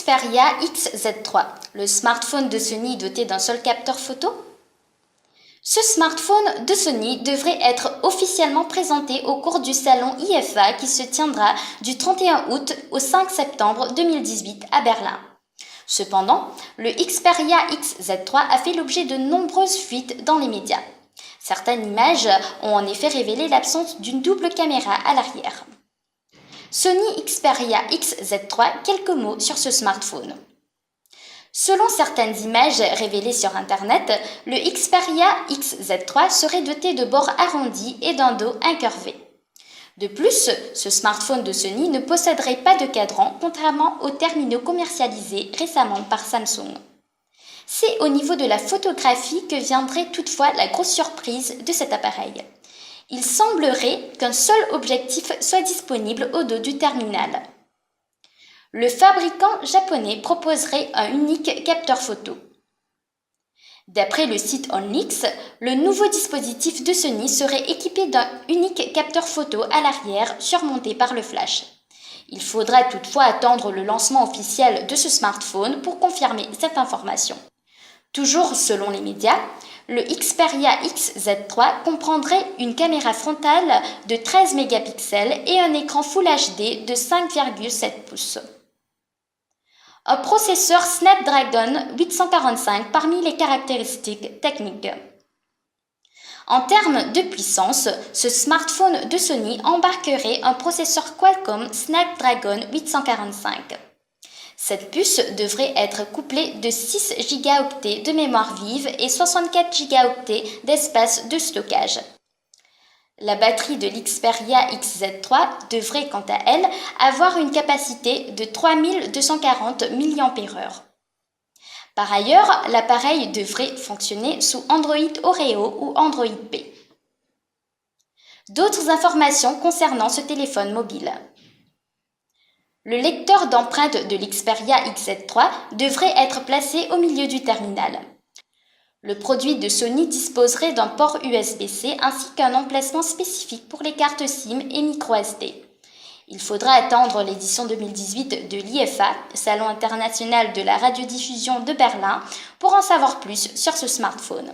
Xperia XZ3, le smartphone de Sony doté d'un seul capteur photo? Ce smartphone de Sony devrait être officiellement présenté au cours du salon IFA qui se tiendra du 31 août au 5 septembre 2018 à Berlin. Cependant, le Xperia XZ3 a fait l'objet de nombreuses fuites dans les médias. Certaines images ont en effet révélé l'absence d'une double caméra à l'arrière. Sony Xperia XZ3, quelques mots sur ce smartphone. Selon certaines images révélées sur Internet, le Xperia XZ3 serait doté de bords arrondis et d'un dos incurvé. De plus, ce smartphone de Sony ne posséderait pas de cadran, contrairement aux terminaux commercialisés récemment par Samsung. C'est au niveau de la photographie que viendrait toutefois la grosse surprise de cet appareil. Il semblerait qu'un seul objectif soit disponible au dos du terminal. Le fabricant japonais proposerait un unique capteur photo. D'après le site OnLeaks, le nouveau dispositif de Sony serait équipé d'un unique capteur photo à l'arrière surmonté par le flash. Il faudra toutefois attendre le lancement officiel de ce smartphone pour confirmer cette information. Toujours selon les médias, le Xperia XZ3 comprendrait une caméra frontale de 13 mégapixels et un écran Full HD de 5,7 pouces. Un processeur Snapdragon 845 parmi les caractéristiques techniques. En termes de puissance, ce smartphone de Sony embarquerait un processeur Qualcomm Snapdragon 845. Cette puce devrait être couplée de 6 Go de mémoire vive et 64 Go d'espace de stockage. La batterie de l'Xperia XZ3 devrait quant à elle avoir une capacité de 3240 mAh. Par ailleurs, l'appareil devrait fonctionner sous Android Oreo ou Android P. D'autres informations concernant ce téléphone mobile. Le lecteur d'empreintes de l'Xperia XZ3 devrait être placé au milieu du terminal. Le produit de Sony disposerait d'un port USB-C ainsi qu'un emplacement spécifique pour les cartes SIM et microSD. Il faudra attendre l'édition 2018 de l'IFA, Salon international de la radiodiffusion de Berlin, pour en savoir plus sur ce smartphone.